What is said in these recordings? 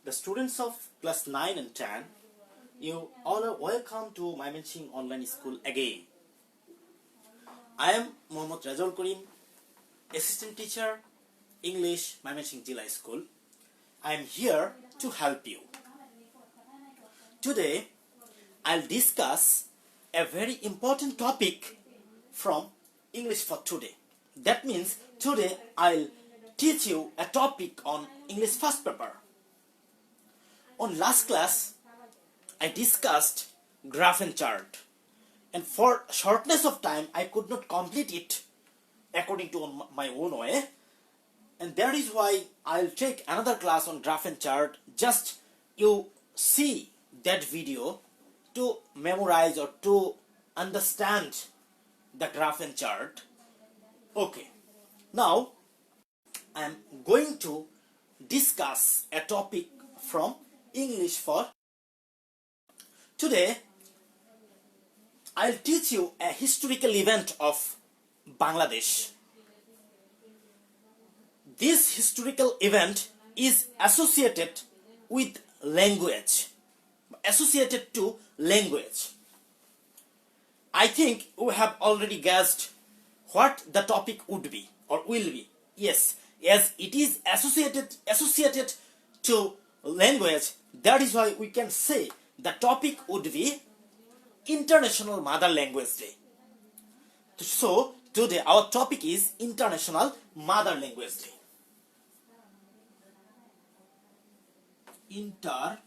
The students of class 9 and 10, you all are welcome to Mymensingh Online School again. I am Mohammad Rajaul Karim, Assistant Teacher, English, Mymensingh Jilla School. I am here to help you. Today, I'll discuss a very important topic from English for today. That means today I'll teach you a topic on English first paper. On last class, I discussed graph and chart, and for shortness of time, I could not complete it according to my own way, and that is why I'll take another class on graph and chart. Just you see that video to memorize or to understand the graph and chart. Okay, now I am going to discuss a topic from English for today. I'll teach you a historical event of Bangladesh. This historical event is associated with language, associated to language. I think we have already guessed what the topic would be or will be. Yes, as it is associated to language, that is why we can say the topic would be International Mother Language Day. So today our topic is International Mother Language Day. International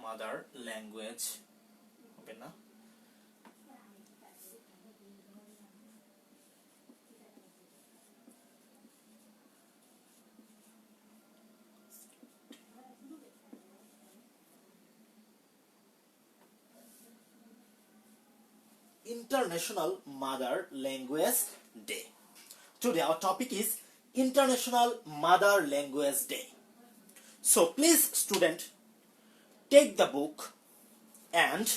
Mother Language. Okay, na? International Mother Language Day. Today our topic is International Mother Language Day. So please student, take the book and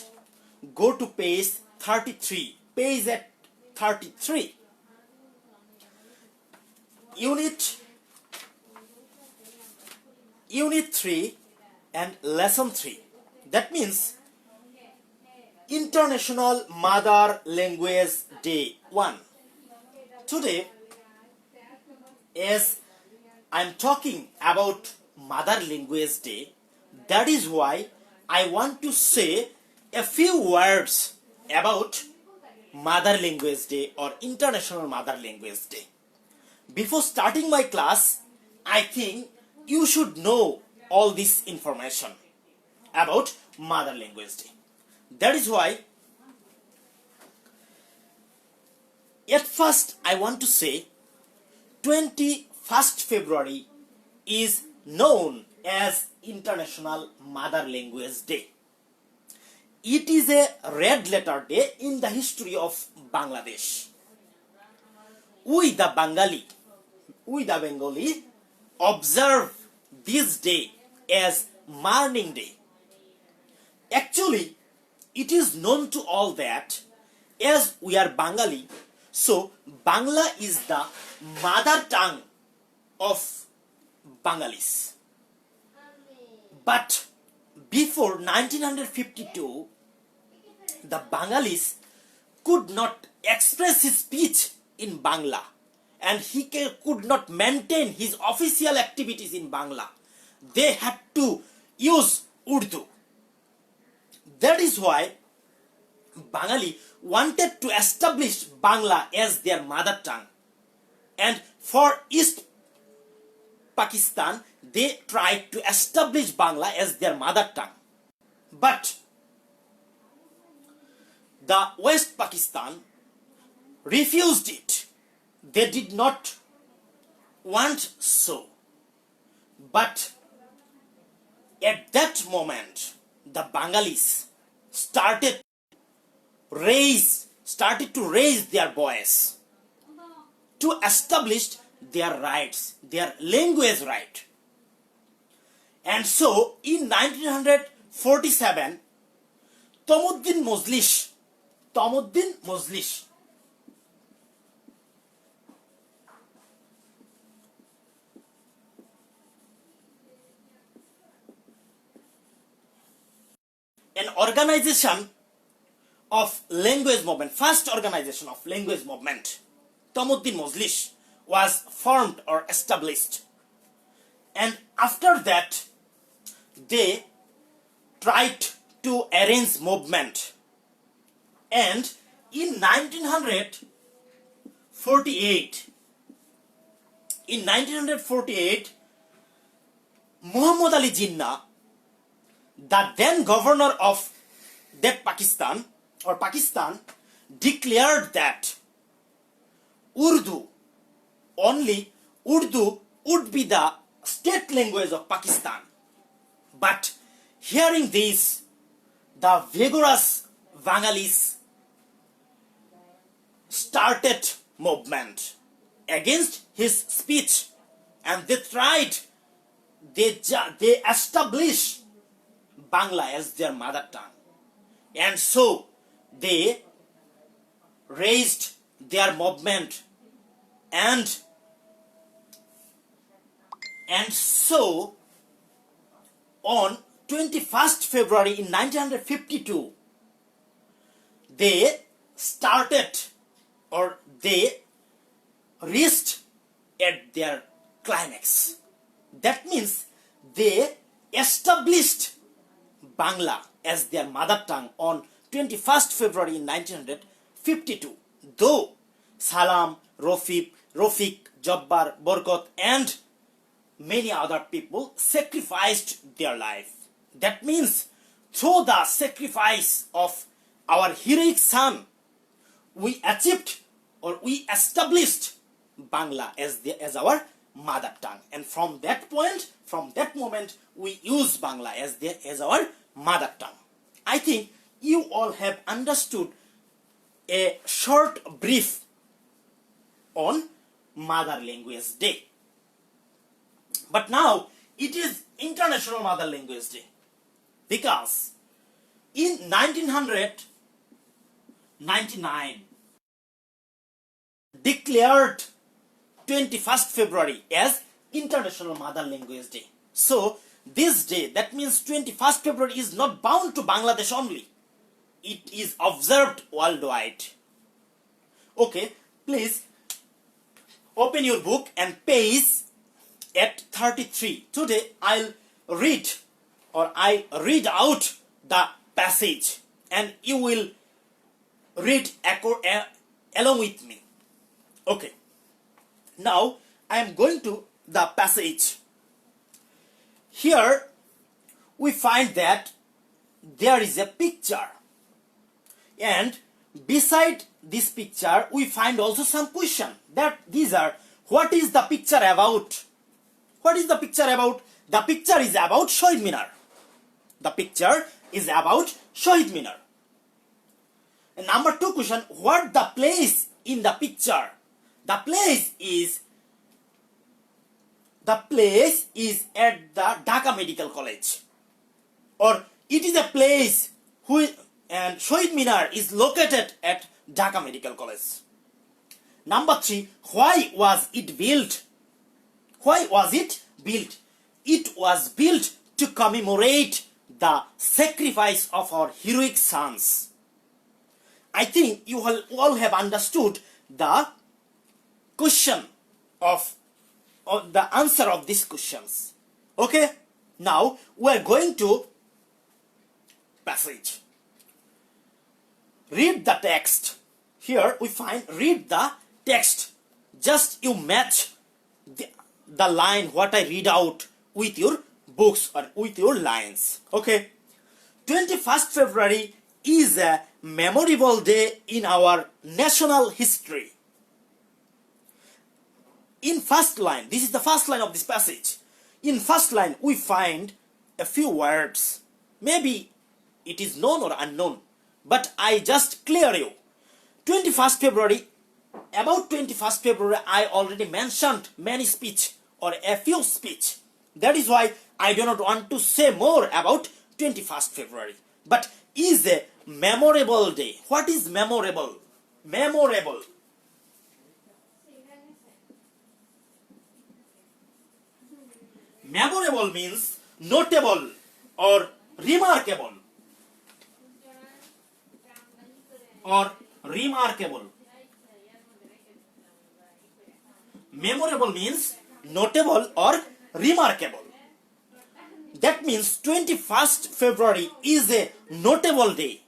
go to page 33. Page at 33. Unit 3 and lesson 3. That means International Mother Language Day 1. Today, as I'm talking about Mother Language Day, that is why I want to say a few words about Mother Language Day or International Mother Language Day. Before starting my class, I think you should know all this information about Mother Language Day. That is why at first I want to say 21st February is known as International Mother Language Day. It is a red letter day in the history of Bangladesh. We the Bengali observe this day as mourning day. Actually, it is known to all that as we are Bengali, so Bangla is the mother tongue of Bengalis. But before 1952, the Bengalis could not express his speech in Bangla, and he could not maintain his official activities in Bangla. They had to use Urdu. That is why Bengali wanted to establish Bangla as their mother tongue. And for East Pakistan, they tried to establish Bangla as their mother tongue. But the West Pakistan refused it. They did not want so. But at that moment, the Bengalis started to raise their voice to establish their rights, their language right. And so in 1947, Tomuddin Mojlis, an organization of language movement, first organization of language movement, Tomuddin Mojlis, was formed or established. And after that, they tried to arrange movement. And in 1948, Muhammad Ali Jinnah, the then governor of that Pakistan, declared that Urdu would be the state language of Pakistan. But hearing this, the vigorous Bengalis started movement against his speech, and they established Bangla as their mother tongue. And so they raised their movement, and so on 21st February in 1952, they started, or they reached at their climax. That means they established Bangla as their mother tongue on 21st February in 1952. Though Salam, Rafiq, Jabbar, Borkot, and many other people sacrificed their life. That means through the sacrifice of our heroic son, we achieved, or we established Bangla as our mother tongue. And from that moment, we use Bangla as our mother tongue. I think you all have understood a short brief on Mother Language Day. But now it is International Mother Language Day, because in 1999 declared 21st February as International Mother Language Day. So this day, that means 21st February, is not bound to Bangladesh only. It is observed worldwide. Okay, please open your book and page at 33. Today I read out the passage, and you will read along with me. Okay, now I am going to the passage. Here we find that there is a picture, and beside this picture we find also some question, that these are, what is the picture about? What is the picture about? The picture is about Shahid Minar. The picture is about Shahid Minar. And number 2 question, what the place in the picture? The place is at the Dhaka Medical College, or it is a place and Shahid Minar is located at Dhaka Medical College. Number 3, why was it built? Why was it built? It was built to commemorate the sacrifice of our heroic sons. I think you all have understood the question or the answer of these questions. Okay, now we are going to passage. Read the text. Here we find, read the text. Just you match the line what I read out with your books or with your lines. Okay, 21st February is a memorable day in our national history. In first line, this is the first line of this passage. In first line we find a few words. Maybe it is known or unknown, but I just clear you. 21st February, about 21st February I already mentioned many speech or a few speech. That is why I do not want to say more about 21st February, but is a memorable day. What is memorable? Memorable. Memorable means notable or remarkable. Or remarkable. Memorable means notable or remarkable. That means 21st February is a notable day.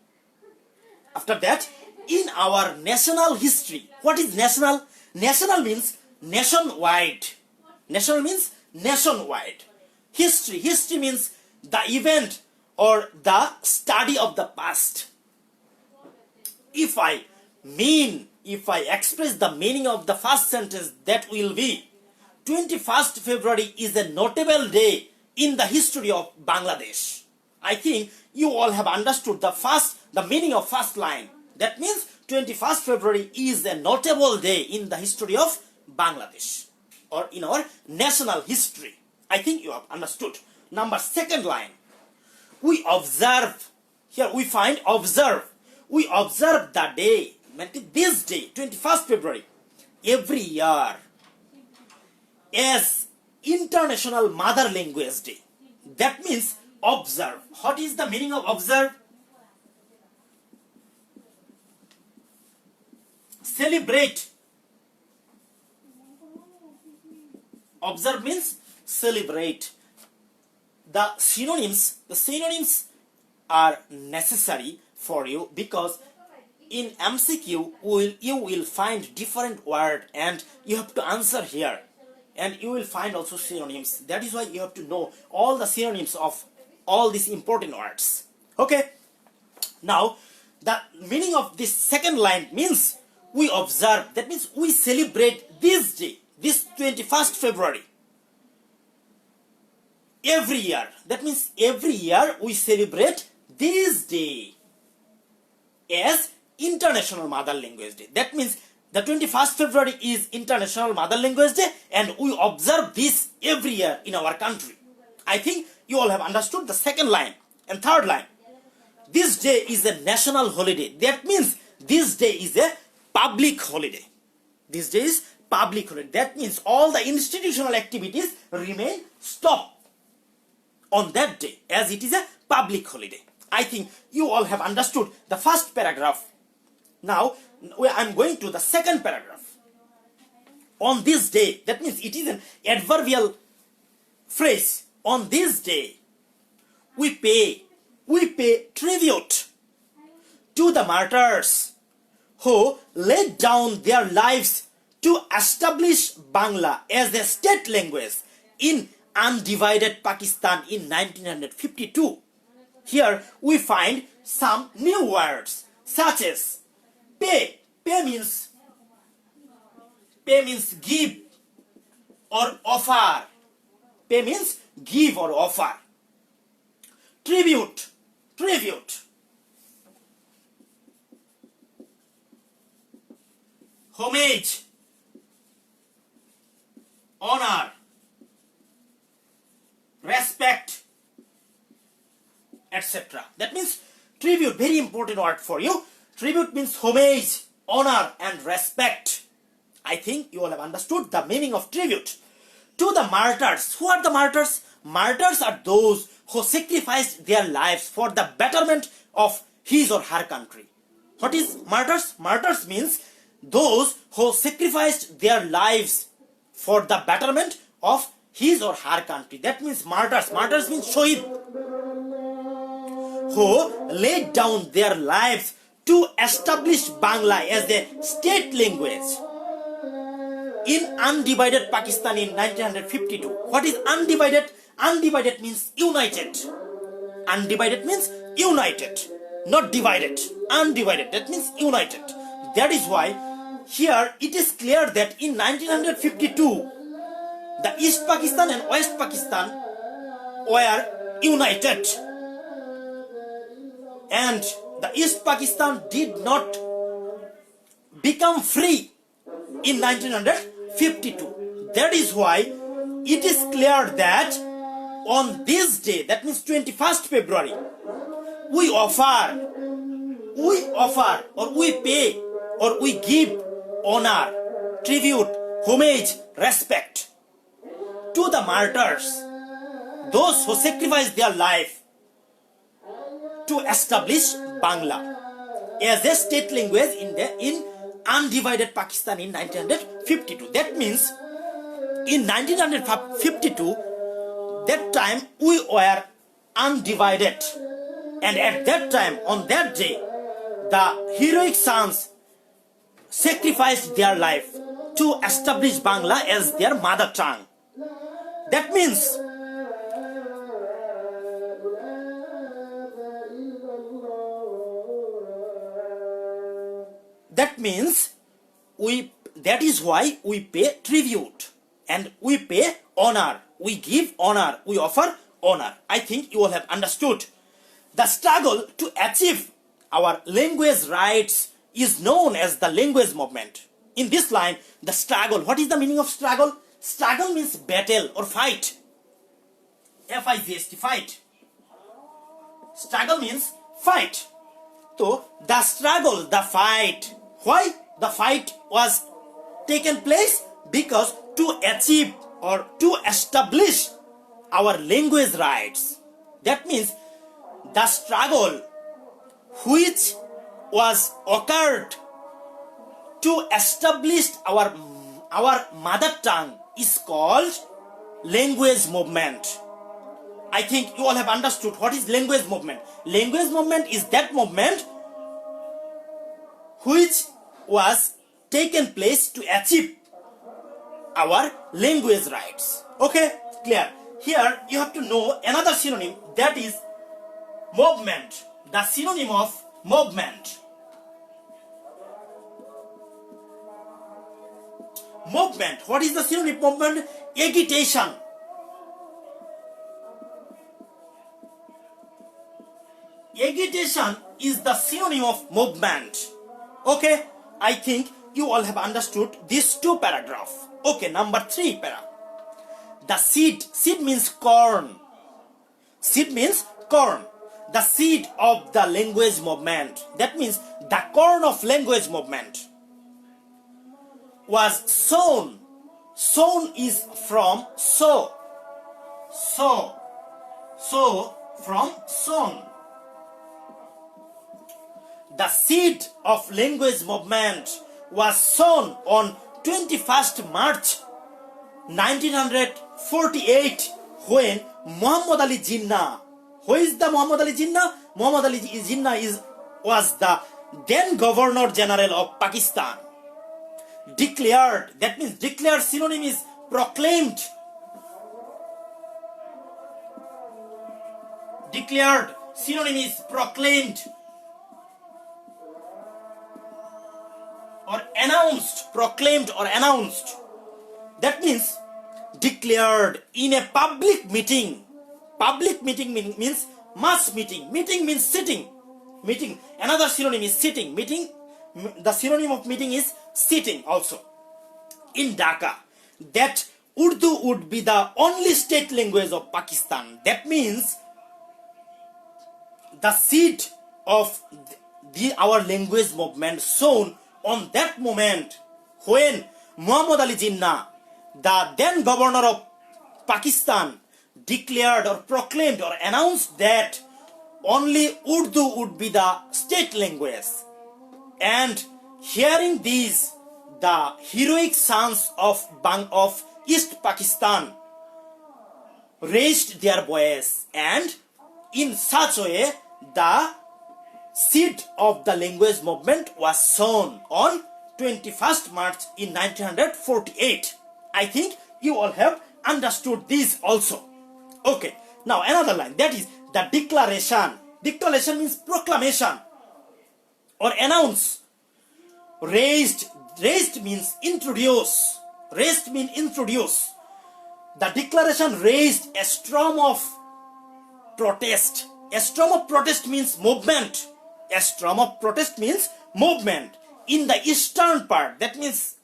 After that, in our national history, what is national? National means nationwide. National means nationwide. History means the event or the study of the past. If I express the meaning of the first sentence, that will be 21st February is a notable day in the history of Bangladesh. I think you all have understood the meaning of first line. That means 21st February is a notable day in the history of Bangladesh or in our national history. I think you have understood. Number second line. We observe. Here we find observe. We observe the day, this day, 21st February, every year as International Mother Language Day. That means observe. What is the meaning of observe? Celebrate. Observe means celebrate. The synonyms are necessary for you because in MCQ you will find different word and you have to answer here, and you will find also synonyms. That is why you have to know all the synonyms of all these important words. Okay, now the meaning of this second line means we observe. That means we celebrate this day, this 21st February, every year. That means every year we celebrate this day as International Mother Language Day. That means the 21st February is International Mother Language Day and we observe this every year in our country. I think you all have understood the second line. And third line. This day is a national holiday. That means this day is a public holiday. This day is public holiday. That means all the institutional activities remain stopped on that day as it is a public holiday. I think you all have understood the first paragraph. Now I am going to the second paragraph. On this day, that means it is an adverbial phrase. On this day, we pay tribute to the martyrs who laid down their lives to establish Bangla as a state language in undivided Pakistan in 1952. Here we find some new words such as pay. Pay means give or offer. Pay means give or offer. Tribute. Homage. Honor. Respect, etc. That means tribute, very important word for you. Tribute means homage, honor and respect. I think you all have understood the meaning of tribute. To the martyrs. Who are the martyrs? Martyrs are those who sacrificed their lives for the betterment of his or her country. What is martyrs? Martyrs means those who sacrificed their lives for the betterment of his or her country. That means martyrs. Martyrs means shohid, who laid down their lives to establish Bangla as a state language in undivided Pakistan in 1952. What is undivided? Undivided means united. Undivided means united, not divided. Undivided, that means united. That is why here it is clear that in 1952 the East Pakistan and West Pakistan were united, and the East Pakistan did not become free in 1952. That is why it is clear that on this day, that means 21st February, we offer or we pay or we give honor, tribute, homage, respect to the martyrs, those who sacrificed their life to establish Bangla as a state language in undivided Pakistan in 1952. That means in 1952, that time we were undivided, and at that time, on that day, the heroic sons sacrificed their life to establish Bangla as their mother tongue. That means that is why we pay tribute and we pay honor, we give honor, we offer honor. I think you all have understood. The struggle to achieve our language rights is known as the language movement. In this line, the struggle, what is the meaning of struggle? Struggle means battle or fight. F-I-G-H-T, fight. Struggle means fight. So, the struggle, the fight. Why the fight was taken place? Because to achieve or to establish our language rights. That means the struggle which was occurred to establish our mother tongue is called language movement. I think you all have understood what is language movement. Language movement is that movement which was taken place to achieve our language rights. Okay, clear. Here you have to know another synonym, that is movement. The synonym of movement. Movement. What is the synonym of movement? Agitation. Agitation is the synonym of movement. Okay, I think you all have understood these two paragraphs. Okay, number 3 para. The seed. Seed means corn. Seed means corn. The seed of the language movement. That means the corn of language movement was sown. Sown is from sow. Sow. Sow from sown. The seed of language movement was sown on 21st March 1948 when Muhammad Ali Jinnah. Who is the Muhammad Ali Jinnah? Muhammad Ali Jinnah was the then Governor General of Pakistan. Declared, that means declared synonym is proclaimed. Declared synonym is proclaimed or announced, proclaimed or announced. That means declared in a public meeting. Public meeting means mass meeting. Meeting means sitting. Meeting. Another synonym is sitting. Meeting. The synonym of meeting is sitting also. In Dhaka, that Urdu would be the only state language of Pakistan. That means the seed of our language movement sown on that moment when Muhammad Ali Jinnah, the then governor of Pakistan, declared or proclaimed or announced that only Urdu would be the state language. And hearing these, the heroic sons of East Pakistan raised their voice, and in such a way the seed of the language movement was sown on 21st March in 1948. I think you all have understood this also. Okay, now another line, that is the declaration. Declaration means proclamation or announce. Raised means introduce. Raised means introduce. The declaration raised a storm of protest. A storm of protest means movement. A storm of protest means movement in the eastern part. That means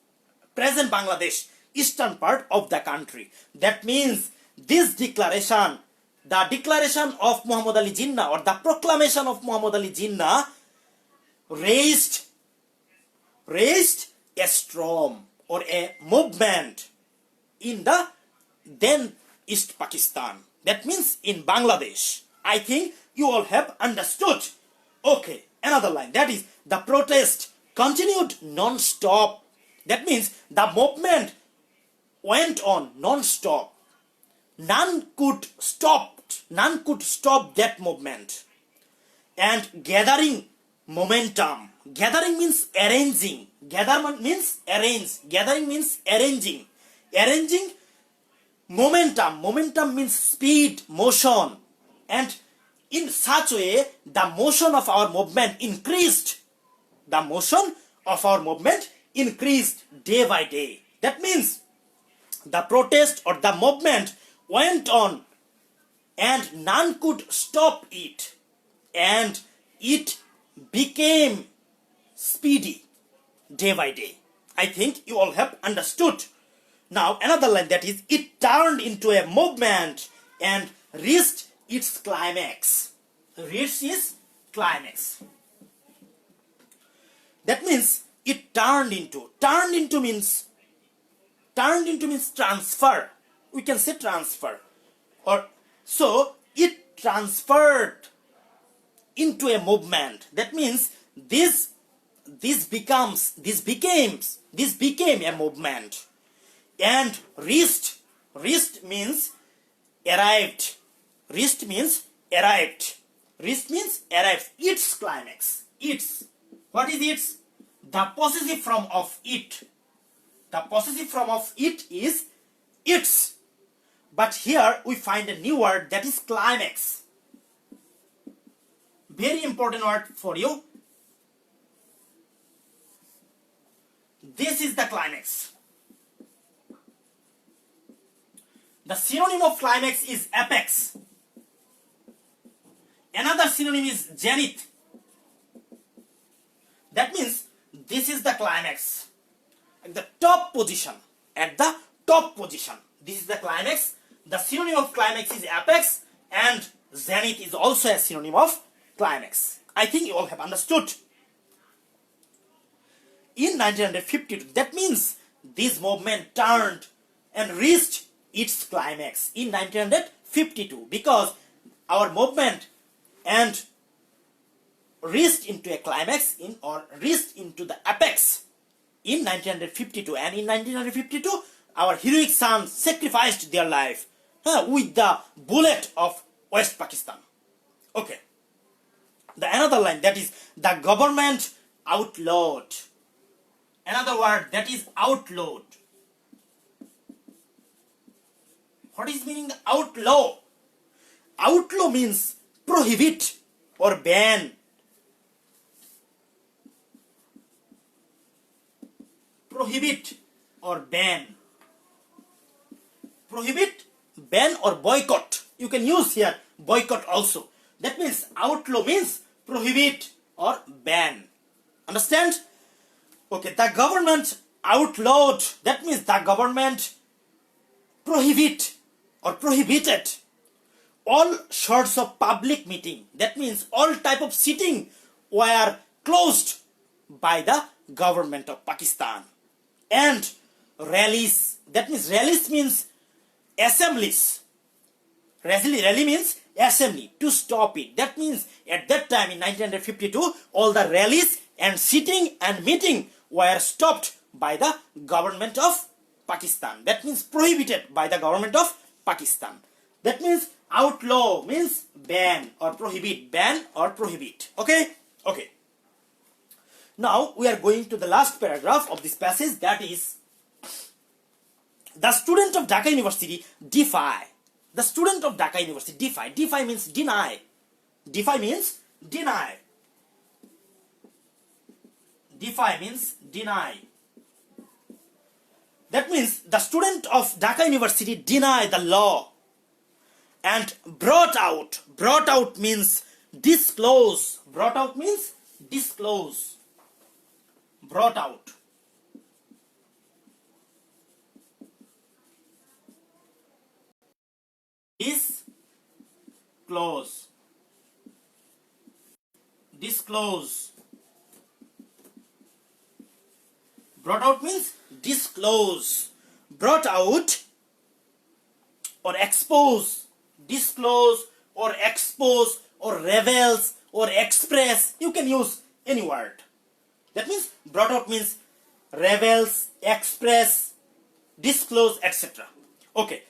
present Bangladesh, eastern part of the country. That means this declaration the declaration of Muhammad Ali Jinnah or the proclamation of Muhammad Ali Jinnah raised a storm or a movement in the then East Pakistan. That means in Bangladesh. I think you all have understood. Okay, another line. That is, the protest continued non-stop. That means the movement went on non-stop. None could stop that movement. And gathering momentum. Gathering means arranging. Gathering means arranging. Arranging momentum. Momentum means speed, motion. And in such a way, the motion of our movement increased. The motion of our movement increased day by day. That means the protest or the movement went on and none could stop it. And it became speedy day by day. I think you all have understood. Now another line, that is, it turned into a movement and reached its climax. Reached its climax. That means it turned into means transfer. We can say transfer. Or so it transferred into a movement. That means this became a movement. And reached means arrived. Reached means arrived. Its climax. What is its? The possessive form of it. The possessive form of it is its. But here we find a new word, that is climax. Very important word for you. This is the climax. The synonym of climax is apex. Another synonym is zenith. That means this is the climax. At the top position. This is the climax. The synonym of climax is apex, and zenith is also a synonym of climax. I think you all have understood. In 1952, that means this movement turned and reached its climax in 1952, because our movement and reached into a climax reached into the apex in 1952, and in 1952 our heroic sons sacrificed their life with the bullet of West Pakistan. Okay. The another line, that is, the government outlawed. Another word, that is outlawed. What is meaning outlaw? Outlaw means prohibit or ban. Prohibit or ban. Prohibit, ban or boycott. You can use here boycott also. That means outlaw means prohibit or ban. Understand? Okay, the government outlawed. That means the government prohibited all sorts of public meeting. That means all type of sitting were closed by the government of Pakistan. And rallies. That means rallies means assemblies. Rally means assembly, to stop it. That means at that time in 1952, all the rallies and sitting and meeting were stopped by the government of Pakistan. That means prohibited by the government of Pakistan. That means outlaw means ban or prohibit. Ban or prohibit. Okay? Okay. Now we are going to the last paragraph of this passage, that is, the student of Dhaka University defy. The student of Dhaka University defy. Defy means deny. Defy means deny. Defy means deny. That means the student of Dhaka University deny the law and brought out. Brought out means disclose. Brought out means disclose. Brought out. Disclose. Disclose. Brought out means disclose. Brought out or expose. Disclose or expose or revels or express. You can use any word. That means brought out means revels, express, disclose, etc. Okay.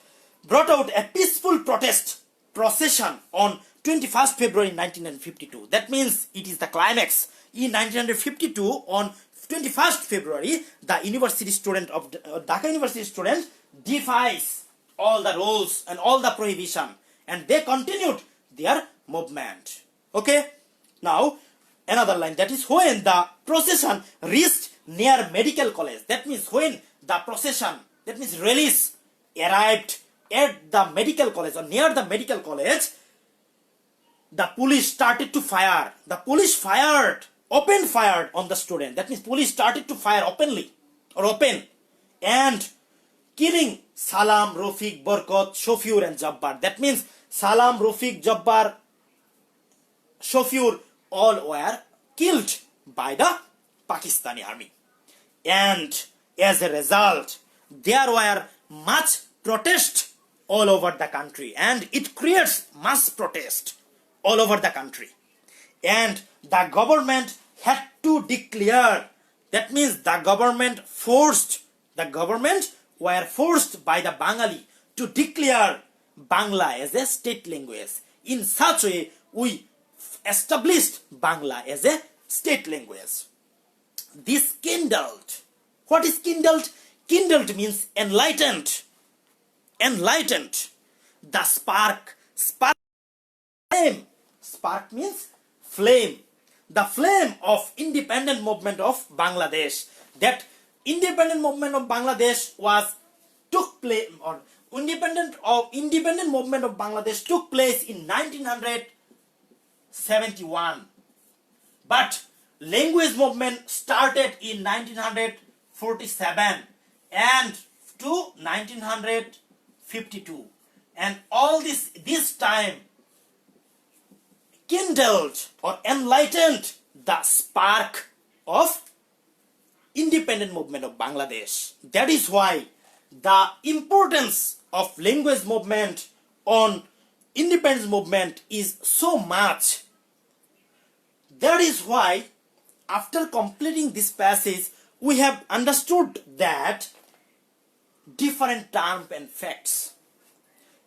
Brought out a peaceful protest procession on 21st February 1952. That means it is the climax. In 1952, on 21st February, the university student of Dhaka University student defies all the rules and all the prohibition, and they continued their movement. Okay. Now another line, that is when the procession reached near medical college. That means when the procession, that means release, arrived at the medical college or near the medical college, the police started to fire. The police opened fire on the student. That means police started to fire openly or open, and killing Salam, Rafiq, Barkat, Shofur and Jabbar. That means Salam, Rafiq, Jabbar, Shofur all were killed by the Pakistani army. And as a result, there were much protest all over the country, and it creates mass protest all over the country. And the government had to declare, that means the government were forced by the Bengali to declare Bangla as a state language. In such a way, we established Bangla as a state language. This kindled. What is kindled? Kindled means enlightened. Enlightened. The spark. Flame. Spark means flame. The flame of independent movement of Bangladesh. That independent movement of Bangladesh took place, or independent movement of Bangladesh took place in 1971. But language movement started in 1947 and to 1952, and all this time kindled or enlightened the spark of independent movement of Bangladesh. That is why the importance of language movement on independence movement is so much. That is why after completing this passage, we have understood that different terms and facts.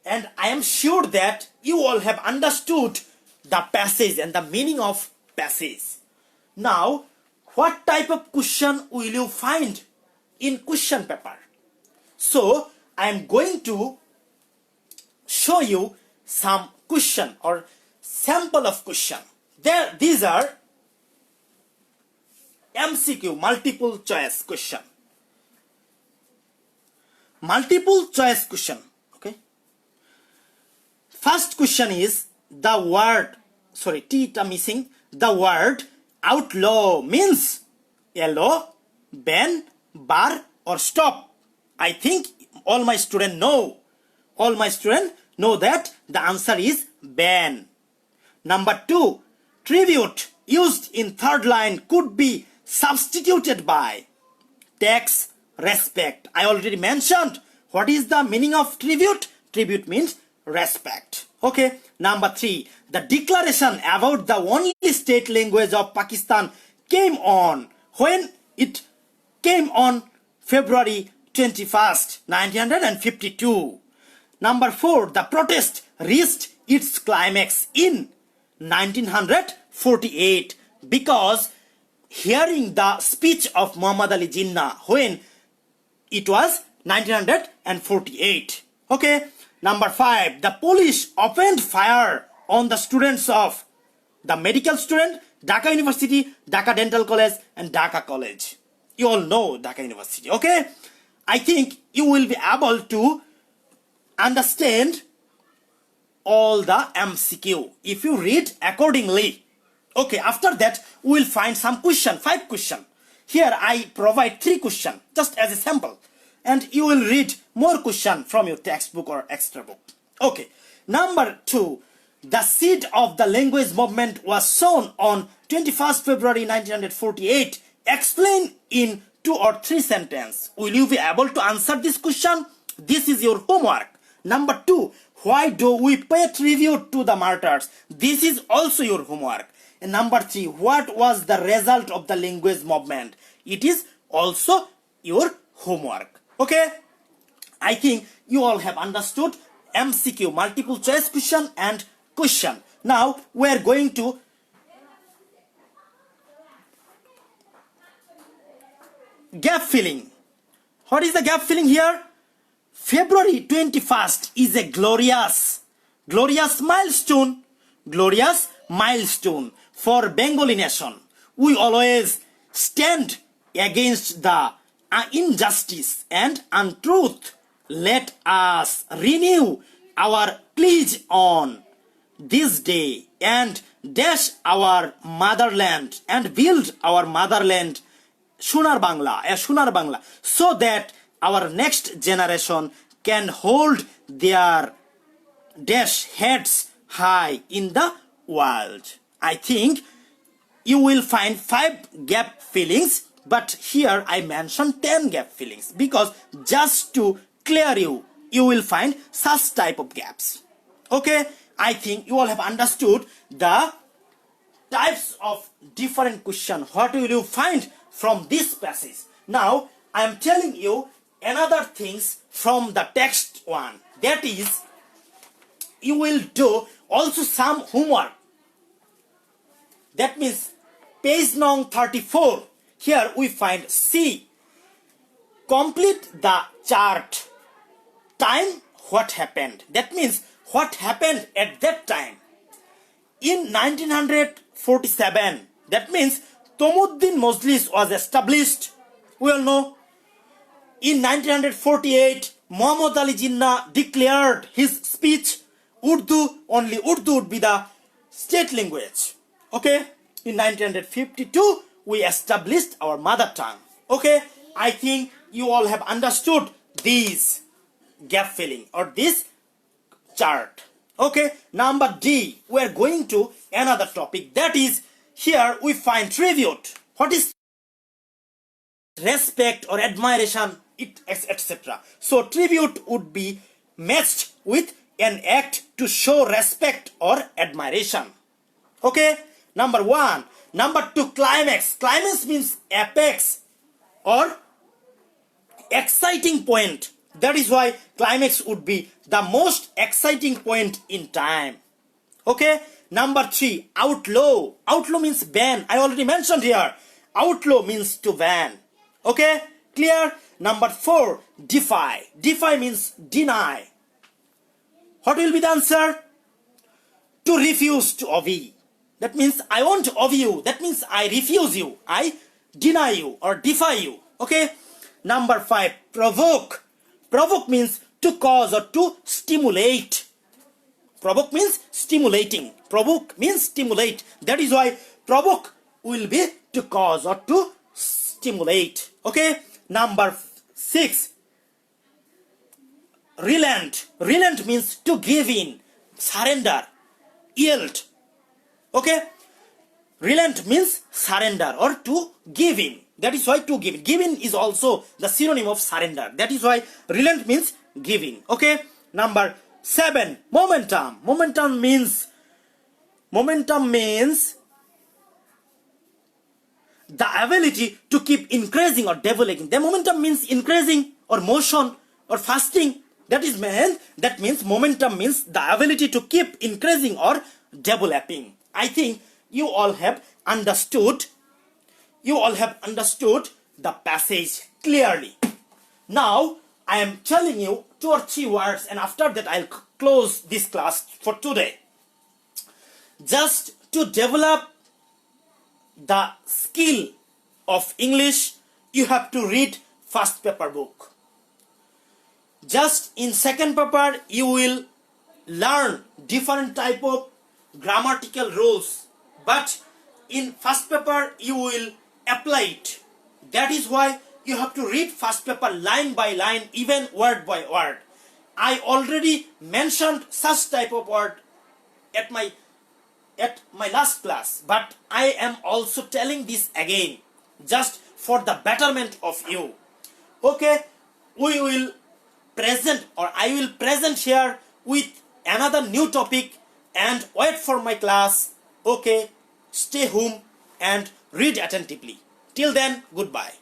And I am sure that you all have understood the passage and the meaning of passage. Now, what type of question will you find in question paper? So, I am going to show you some question or sample of question. These are MCQ, multiple choice question. Multiple choice question. Okay. First question is the word. Sorry, T missing. The word outlaw means yellow, ban, bar, or stop. I think all my students know. All my students know that the answer is ban. Number 2, tribute used in third line could be substituted by tax, respect. I already mentioned what is the meaning of tribute. Tribute means respect. Okay. Number 3, the declaration about the only state language of Pakistan came on when it came on February 21st, 1952. Number 4, the protest reached its climax in 1948 because hearing the speech of Muhammad Ali Jinnah when it was 1948. Okay. Number 5, the police opened fire on the students of the medical student, Dhaka University, Dhaka Dental College, and Dhaka College. You all know Dhaka University. Okay. I think you will be able to understand all the MCQ if you read accordingly. Okay, after that we will find some question, 5 question. Here I provide 3 question just as a sample, and you will read more question from your textbook or extra book. Okay, number 2, The seed of the language movement was sown on 21st February 1948. Explain in 2 or 3 sentences. Will you be able to answer this question? This is your homework. Number 2, why do we pay tribute to the martyrs? This is also your homework. And number 3, what was the result of the language movement? It is also your homework. Okay? I think you all have understood MCQ, multiple choice question and question. Now we are going to gap filling. What is the gap filling here? February 21st is a glorious milestone for Bengali nation. We always stand against the injustice and untruth. Let us renew our pledge on this day and dash our motherland and build our motherland Sonar Bangla, so that our next generation can hold their dash heads high in the world. I think you will find 5 gap fillings, but here I mentioned 10 gap fillings because just to clear you will find such type of gaps. Okay, I think you all have understood the types of different questions. What will you find from this passage? Now I am telling you another things from the text one. That is, you will do also some homework. That means page number 34. Here we find C. Complete the chart. Time, what happened? That means what happened at that time. In 1947, that means Tomuddin Mojlis was established. We all know. In 1948, Muhammad Ali Jinnah declared his speech only Urdu would be the state language. Okay, in 1952, we established our mother tongue. Okay, I think you all have understood these gap filling or this chart. Okay, number D, we are going to another topic. That is, here we find tribute. What is respect or admiration, etc. So tribute would be matched with an act to show respect or admiration. Okay, number 1. Number 2, climax. Climax means apex or exciting point. That is why climax would be the most exciting point in time. Okay, number 3, outlaw. Outlaw means ban. I already mentioned here. Outlaw means to ban. Okay, clear? Number 4, defy. Defy means deny. What will be the answer? To refuse to obey. That means I won't obey you. That means I refuse you. I deny you or defy you. Okay. Number 5, provoke. Provoke means to cause or to stimulate. Provoke means stimulating. Provoke means stimulate. That is why provoke will be to cause or to stimulate. Okay. Number 6, relent. Relent means to give in, surrender, yield. Okay, relent means surrender or to give in. That is why to give in. Give in is also the synonym of surrender. That is why relent means give in. Okay. Number 7, momentum. Momentum means the ability to keep increasing or developing. The momentum means increasing or motion or fasting. That means momentum means the ability to keep increasing or developing. I think you all have understood the passage clearly. Now I am telling you 2 or 3 words, and after that I'll close this class for today. Just to develop the skill of English, you have to read first paper book. Just in second paper, you will learn different type of grammatical rules, but in first paper you will apply it. That is why you have to read first paper line by line, even word by word. I already mentioned such type of word at my last class, but I am also telling this again just for the betterment of you. Okay, we will present, or I will present here with another new topic, and wait for my class. Okay, stay home and read attentively. Till then, goodbye.